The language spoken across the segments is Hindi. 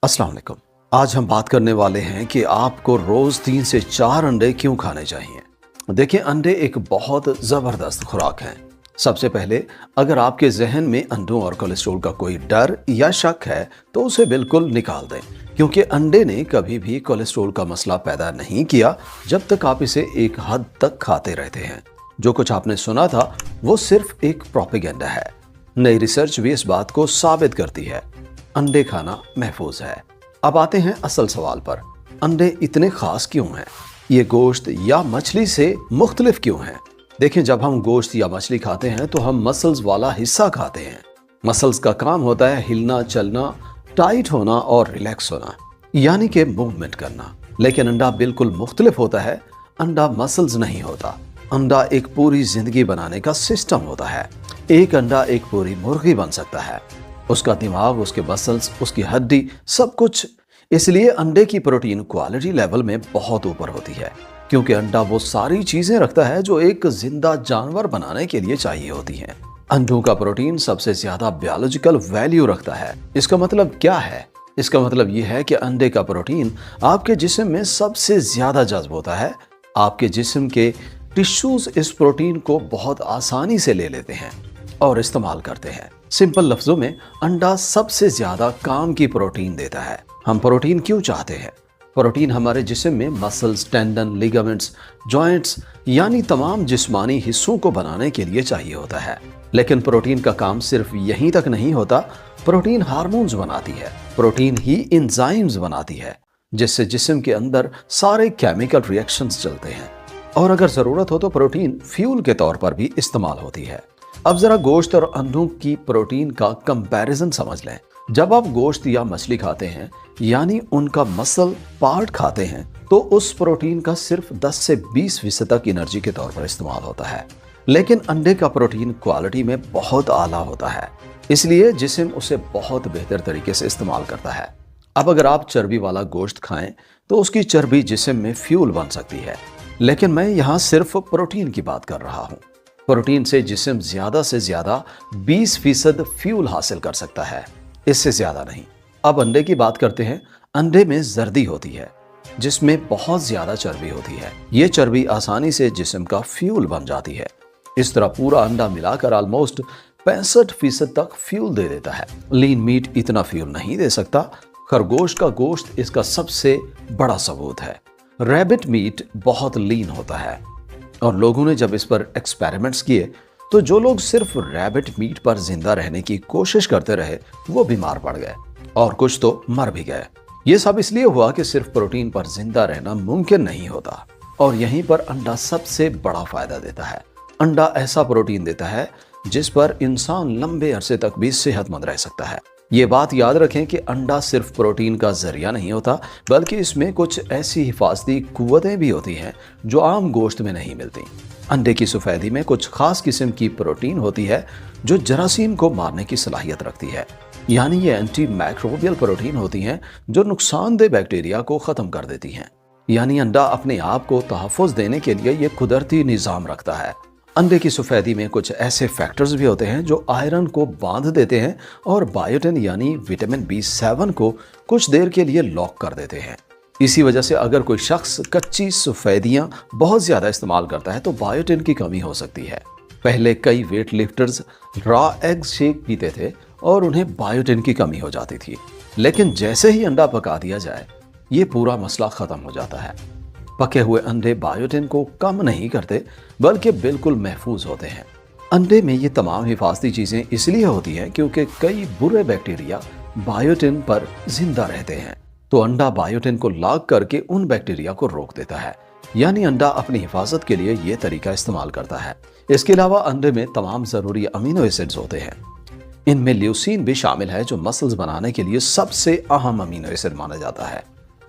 अस्सलाम वालेकुम। आज हम बात करने वाले हैं कि आपको रोज 3 से 4 अंडे क्यों खाने चाहिए। देखिए, अंडे एक बहुत ज़बरदस्त खुराक है। सबसे पहले, अगर आपके जहन में अंडों और कोलेस्ट्रॉल का कोई डर या शक है तो उसे बिल्कुल निकाल दें, क्योंकि अंडे ने कभी भी कोलेस्ट्रॉल का मसला पैदा नहीं किया जब तक आप इसे एक हद तक खाते रहते हैं। जो कुछ आपने सुना था वो सिर्फ एक प्रोपेगेंडा है। नई रिसर्च भी इस बात को साबित करती है। अंडे खाना महफूज है। अब आते हैं असल सवाल पर। अंडे इतने खास क्यों हैं? ये गोश्त या मछली से मुख्तलिफ क्यों हैं? देखें, जब हम गोश्त या मछली खाते हैं तो हम मसल्स वाला हिस्सा खाते हैं। मसल्स का काम होता है हिलना, चलना, टाइट होना और रिलैक्स होना, यानी कि मूवमेंट करना। लेकिन अंडा बिल्कुल मुख्तलिफ होता है। अंडा मसल्स नहीं होता। अंडा एक पूरी जिंदगी बनाने का सिस्टम होता है। एक अंडा एक पूरी मुर्गी बन सकता है। उसका दिमाग, उसके मसल्स, उसकी हड्डी, सब कुछ। इसलिए अंडे की प्रोटीन क्वालिटी लेवल में बहुत ऊपर होती है, क्योंकि अंडा वो सारी चीजें रखता है जो एक जिंदा जानवर बनाने के लिए चाहिए होती हैं। अंडों का प्रोटीन सबसे ज्यादा बायोलॉजिकल वैल्यू रखता है। इसका मतलब क्या है? इसका मतलब यह है कि अंडे का प्रोटीन आपके जिस्म में सबसे ज्यादा जज्ब होता है। आपके जिस्म के टिश्यूज इस प्रोटीन को बहुत आसानी से ले लेते हैं और इस्तेमाल करते हैं। सिंपल लफ्जों में, अंडा सबसे ज्यादा काम की प्रोटीन देता है। हम प्रोटीन क्यों चाहते हैं? प्रोटीन हमारे जिस्म में मसल्स, टेंडन, लिगामेंट्स, जॉइंट्स यानी तमाम जिस्मानी हिस्सों को बनाने के लिए चाहिए होता है। लेकिन प्रोटीन का काम सिर्फ यहीं तक नहीं होता। प्रोटीन हार्मोन्स बनाती है। प्रोटीन ही एंजाइम्स बनाती है, जिससे जिस्म के अंदर सारे केमिकल रिएक्शंस चलते हैं। और अगर जरूरत हो तो प्रोटीन फ्यूल के तौर पर भी इस्तेमाल होती है। अब जरा गोश्त और अंडों की प्रोटीन का कंपैरिजन समझ लें। जब आप गोश्त या मछली खाते हैं, यानी उनका मसल पार्ट खाते हैं, तो उस प्रोटीन का सिर्फ 10 से 20% तक एनर्जी के तौर पर इस्तेमाल होता है। लेकिन अंडे का प्रोटीन क्वालिटी में बहुत आला होता है, इसलिए जिस्म उसे बहुत बेहतर तरीके से इस्तेमाल करता है। अब अगर आप चर्बी वाला गोश्त खाएं तो उसकी चर्बी जिस्म में फ्यूल बन सकती है, लेकिन मैं यहाँ सिर्फ प्रोटीन की बात कर रहा हूँ। प्रोटीन से जिस्म ज्यादा से ज्यादा 20% फ्यूल हासिल कर सकता है, इससे ज्यादा नहीं। अब अंडे की बात करते हैं। अंडे में जर्दी होती है, जिसमें बहुत ज्यादा चर्बी होती है। ये चर्बी आसानी से जिस्म का फ्यूल बन जाती है। इस तरह पूरा अंडा मिलाकर ऑलमोस्ट 65% तक फ्यूल दे देता है। लीन मीट इतना फ्यूल नहीं दे सकता। खरगोश का गोश्त इसका सबसे बड़ा सबूत है। रैबिट मीट बहुत लीन होता है, और लोगों ने जब इस पर एक्सपेरिमेंट्स किए तो जो लोग सिर्फ रैबिट मीट पर जिंदा रहने की कोशिश करते रहे वो बीमार पड़ गए, और कुछ तो मर भी गए। ये सब इसलिए हुआ कि सिर्फ प्रोटीन पर जिंदा रहना मुमकिन नहीं होता। और यहीं पर अंडा सबसे बड़ा फायदा देता है। अंडा ऐसा प्रोटीन देता है जिस पर इंसान लंबे अरसे तक भी सेहतमंद रह सकता है। ये बात याद रखें कि अंडा सिर्फ प्रोटीन का जरिया नहीं होता, बल्कि इसमें कुछ ऐसी हिफाजती कुव्वतें भी होती हैं जो आम गोश्त में नहीं मिलती। अंडे की सफेदी में कुछ खास किस्म की प्रोटीन होती है जो जरासीम को मारने की सलाहियत रखती है, यानी ये एंटी माइक्रोबियल प्रोटीन होती हैं जो नुकसानदेह बैक्टीरिया को खत्म कर देती हैं। यानी अंडा अपने आप को तहफ़्फ़ुज़ देने के लिए ये कुदरती निज़ाम रखता है। अंडे की सफेदी में कुछ ऐसे फैक्टर्स भी होते हैं जो आयरन को बांध देते हैं और बायोटिन यानी विटामिन B7 को कुछ देर के लिए लॉक कर देते हैं। इसी वजह से अगर कोई शख्स कच्ची सफेदियां बहुत ज्यादा इस्तेमाल करता है तो बायोटिन की कमी हो सकती है। पहले कई weight lifters raw egg shake पीते थे और उन्हें बायोटिन की कमी हो जाती थी, लेकिन जैसे ही अंडा पका दिया जाए ये पूरा मसला खत्म हो जाता है। पके हुए अंडे बायोटिन को कम नहीं करते, बल्कि बिल्कुल महफूज होते हैं। अंडे में ये तमाम हिफाजती चीजें इसलिए होती हैं क्योंकि कई बुरे बैक्टीरिया बायोटिन पर जिंदा रहते हैं। तो अंडा बायोटिन को लॉक करके उन बैक्टीरिया को रोक देता है। यानी अंडा अपनी हिफाजत के लिए ये तरीका इस्तेमाल करता है। इसके अलावा अंडे में तमाम जरूरी अमीनो एसिड्स होते हैं। इनमें ल्यूसीन भी शामिल है जो मसल्स बनाने के लिए सबसे अहम अमीनो एसिड माना जाता है।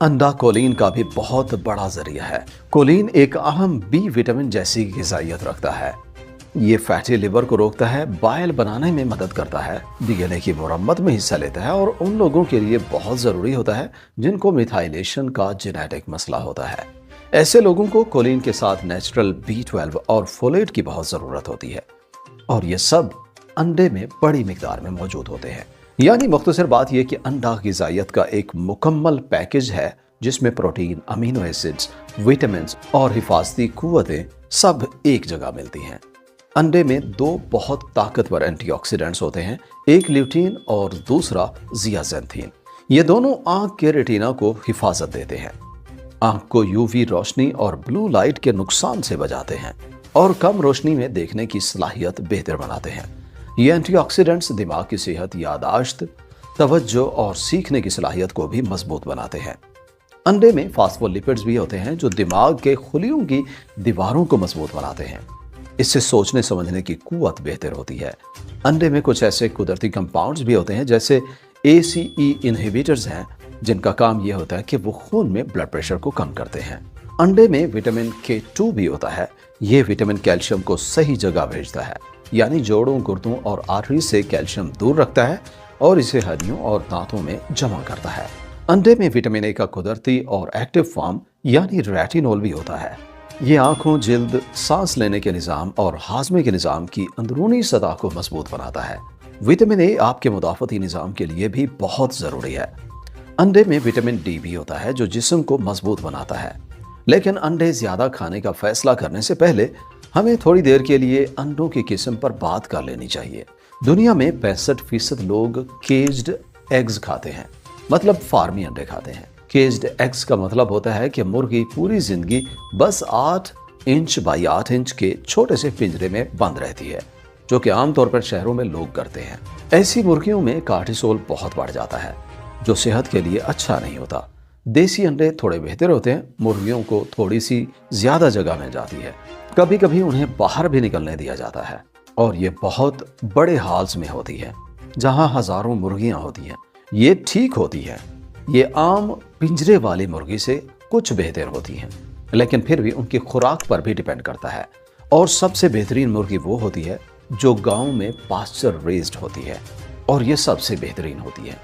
अंडा कोलिन का भी बहुत बड़ा जरिया है। कोलिन एक अहम बी विटामिन जैसी ग़िज़ाइयत रखता है। ये फैटी लिवर को रोकता है, बाइल बनाने में मदद करता है, डीएनए की मुरम्मत में हिस्सा लेता है, और उन लोगों के लिए बहुत ज़रूरी होता है जिनको मिथाइलेशन का जेनेटिक मसला होता है। ऐसे लोगों को कोलिन के साथ नेचुरल B12 और फोलेट की बहुत ज़रूरत होती है, और ये सब अंडे में बड़ी मिकदार में मौजूद होते हैं। यानी मुख्तसर बात यह कि अंडा ग़िज़ाइयत का एक मुकम्मल पैकेज है जिसमें प्रोटीन, अमीनो एसिड्स, विटामिन और हिफाजती कुव्वतें सब एक जगह मिलती हैं। अंडे में दो बहुत ताकतवर एंटीऑक्सीडेंट्स होते हैं, एक ल्यूटीन और दूसरा जियाज़ैंथीन। ये दोनों आंख के रेटिना को हिफाजत देते हैं, आंख को यूवी रोशनी और ब्लू लाइट के नुकसान से बचाते हैं और कम रोशनी में देखने की सलाहियत बेहतर बनाते हैं। ये एंटीऑक्सीडेंट्स दिमाग की सेहत, यादाश्त, तवज्जो और सीखने की सलाहियत को भी मजबूत बनाते हैं। अंडे में फास्फोलिपिड्स भी होते हैं जो दिमाग के खुलियों की दीवारों को मजबूत बनाते हैं। इससे सोचने समझने की कुव्वत बेहतर होती है। अंडे में कुछ ऐसे कुदरती कंपाउंड्स भी होते हैं जैसे ACE इनहिबिटर्स हैं, जिनका काम यह होता है कि वो खून में ब्लड प्रेशर को कम करते हैं। अंडे में विटामिन K2 भी होता है। ये विटामिन कैल्शियम को सही जगह भेजता है, यानी जोड़ों, गुर्दों और आर्टरी से कैल्शियम दूर रखता है और इसे हड्डियों और दांतों में जमा करता है। अंडे में विटामिन A का कुदरती और एक्टिव फॉर्म यानी रेटिनोल भी होता है। ये आंखों, जिल्द, सांस लेने के निज़ाम और हाजमे के निज़ाम की अंदरूनी सतह को मजबूत बनाता है। विटामिन A आपके मुदाफ़ती निज़ाम के लिए भी बहुत ज़रूरी है। अंडे में विटामिन D भी होता है जो जिस्म को मजबूत बनाता है। लेकिन अंडे ज़्यादा खाने का फैसला करने से पहले हमें थोड़ी देर के लिए अंडों की किस्म पर बात कर लेनी चाहिए। दुनिया में 65% लोग केज्ड एग्स खाते हैं, मतलब फार्मी अंडे खाते हैं। केज्ड एग्स का मतलब होता है कि मुर्गी पूरी जिंदगी बस 8 इंच बाई 8 इंच के छोटे से पिंजरे में बंद रहती है, जो कि आमतौर पर शहरों में लोग करते हैं। ऐसी मुर्गियों में कार्टिसोल बहुत बढ़ जाता है, जो सेहत के लिए अच्छा नहीं होता। देसी अंडे थोड़े बेहतर होते हैं, मुर्गियों को थोड़ी सी ज्यादा जगह मिल जाती है। कभी कभी उन्हें बाहर भी निकलने दिया जाता है और ये बहुत बड़े हाल्स में होती है जहां हजारों मुर्गियां होती हैं। ये ठीक होती है। ये आम पिंजरे वाली मुर्गी से कुछ बेहतर होती हैं, लेकिन फिर भी उनकी खुराक पर भी डिपेंड करता है। और सबसे बेहतरीन मुर्गी वो होती है जो गांव में पास्चर रेज्ड होती है, और ये सबसे बेहतरीन होती है।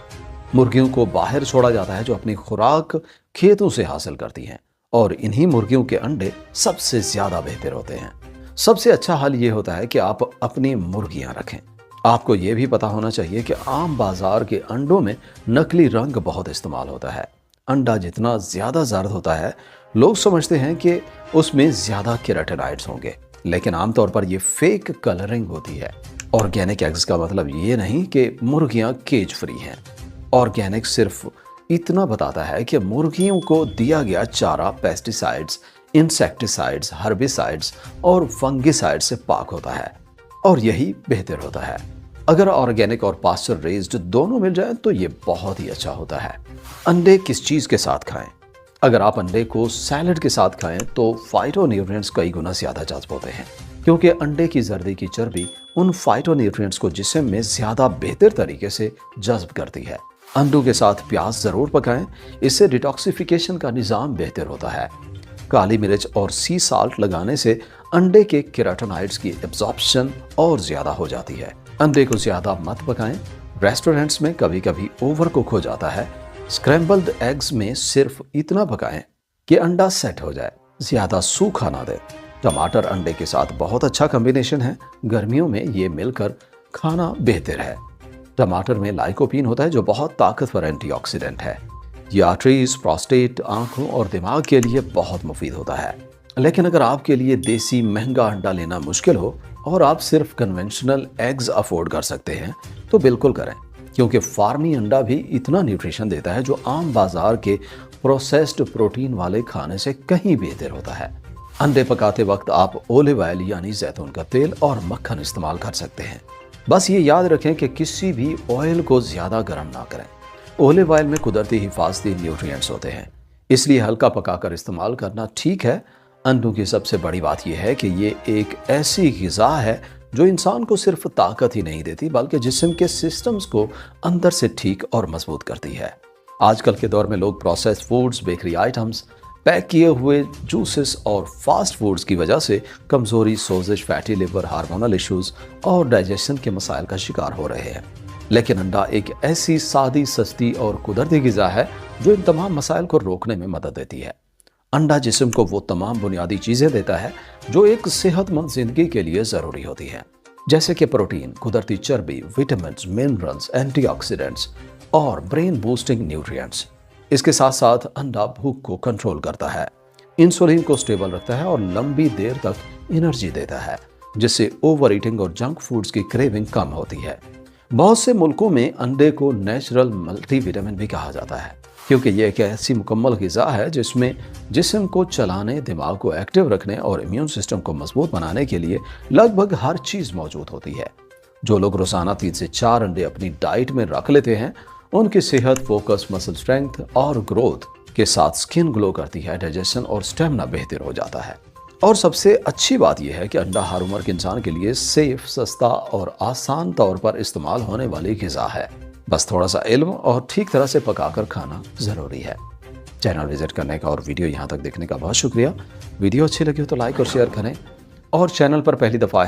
मुर्गियों को बाहर छोड़ा जाता है जो अपनी खुराक खेतों से हासिल करती हैं, और इन्हीं मुर्गियों के अंडे सबसे ज्यादा बेहतर होते हैं। सबसे अच्छा हल ये होता है कि आप अपनी मुर्गियां रखें। आपको ये भी पता होना चाहिए कि आम बाजार के अंडों में नकली रंग बहुत इस्तेमाल होता है। अंडा जितना ज्यादा जर्द होता है, लोग समझते हैं कि उसमें ज्यादा केराटिनॉइड्स होंगे, लेकिन आमतौर पर यह फेक कलरिंग होती है। ऑर्गेनिक एग्स का मतलब ये नहीं कि मुर्गियां केज फ्री हैं। ऑर्गेनिक सिर्फ इतना बताता है कि मुर्गियों को दिया गया चारा पेस्टिसाइड्स, इंसेक्टिसाइड्स, हर्बिसाइड्स और फंगिसाइड्स से पाक होता है, और यही बेहतर होता है। अगर ऑर्गेनिक और पास्चर रेज्ड दोनों मिल जाए तो ये बहुत ही अच्छा होता है। अंडे किस चीज के साथ खाएं? अगर आप अंडे को सैलड के साथ खाएं तो फाइटोन्यूट्रिएंट्स कई गुना ज्यादा जज्ब होते हैं, क्योंकि अंडे की जर्दी की चर्बी उन फाइटोन्यूट्रिएंट्स को जिस्म में ज्यादा बेहतर तरीके से जज्ब करती है। अंडों के साथ प्याज जरूर पकाएं, इससे डिटॉक्सिफिकेशन का निज़ाम बेहतर होता है। काली मिर्च और सी साल्ट लगाने से अंडे के केराटिनॉइड्स की एब्जॉर्प्शन और ज्यादा हो जाती है। अंडे को ज्यादा मत पकाएं। रेस्टोरेंट्स में कभी कभी ओवर कुक हो जाता है। स्क्रैम्बल्ड एग्स में सिर्फ इतना पकाएं कि अंडा सेट हो जाए, ज्यादा सूखा ना दें। टमाटर अंडे के साथ बहुत अच्छा कॉम्बिनेशन है। गर्मियों में ये मिलकर खाना बेहतर है। टमाटर में लाइकोपीन होता है जो बहुत ताकतवर एंटीऑक्सीडेंट है। ये आर्टरीज, प्रोस्टेट, आंखों और दिमाग के लिए बहुत मुफीद होता है। लेकिन अगर आपके लिए देसी महंगा अंडा लेना मुश्किल हो और आप सिर्फ कन्वेंशनल एग्स अफोर्ड कर सकते हैं तो बिल्कुल करें, क्योंकि फार्मी अंडा भी इतना न्यूट्रिशन देता है जो आम बाजार के प्रोसेस्ड प्रोटीन वाले खाने से कहीं बेहतर होता है। अंडे पकाते वक्त आप ओलिव ऑयल यानी जैतून का तेल और मक्खन इस्तेमाल कर सकते हैं। बस ये याद रखें कि किसी भी ऑयल को ज्यादा गर्म ना करें। ओलिव ऑयल में कुदरती हिफाजती न्यूट्रिएंट्स होते हैं, इसलिए हल्का पकाकर इस्तेमाल करना ठीक है। अंडों की सबसे बड़ी बात यह है कि ये एक ऐसी ग़िज़ा है जो इंसान को सिर्फ ताकत ही नहीं देती बल्कि जिस्म के सिस्टम्स को अंदर से ठीक और मजबूत करती है। आजकल के दौर में लोग processed foods, bakery items, pack किए हुए जूसेस और फास्ट फूड्स की वजह से कमजोरी, सोजिश, फैटी लिवर, हार्मोनल इश्यूज और डाइजेशन के मसाइल का शिकार हो रहे हैं। लेकिन अंडा एक ऐसी सादी, सस्ती और कुदरती ग़िज़ा है जो इन तमाम मसाइल को रोकने में मदद देती है। अंडा जिस्म को वो तमाम बुनियादी चीज़ें देता है जो एक सेहतमंद जिंदगी के लिए ज़रूरी होती है। जैसे कि प्रोटीन, कुदरती चर्बी, विटामिन, मिनरल्स, एंटीऑक्सीडेंट्स और ब्रेन बूस्टिंग न्यूट्रिएंट्स। इसके साथ साथ अंडा भूख को कंट्रोल करता है, इंसुलिन को स्टेबल रखता है और लंबी देर तक एनर्जी देता है, जिससे ओवर ईटिंग और जंक फूड्स की क्रेविंग कम होती है। बहुत से मुल्कों में अंडे को नेचुरल मल्टीविटामिन भी कहा जाता है, क्योंकि यह एक ऐसी मुकम्मल ग़िज़ा है जिसमें जिस्म को चलाने, दिमाग को एक्टिव रखने और इम्यून सिस्टम को मजबूत बनाने के लिए लगभग हर चीज़ मौजूद होती है। जो लोग रोज़ाना 3 से 4 अंडे अपनी डाइट में रख लेते हैं, उनकी सेहत, फोकस, मसल स्ट्रेंथ और ग्रोथ के साथ स्किन ग्लो करती है, डाइजेशन और स्टेमिना बेहतर हो जाता है। और सबसे अच्छी बात यह है कि अंडा हर उम्र के इंसान के लिए सेफ, सस्ता और आसान तौर पर इस्तेमाल होने वाली ग़िज़ा है। बस थोड़ा सा इल्म और ठीक तरह से पकाकर खाना ज़रूरी है। चैनल विजिट करने का और वीडियो यहाँ तक देखने का बहुत शुक्रिया। वीडियो अच्छी लगी हो तो लाइक और शेयर करें, और चैनल पर पहली दफ़ा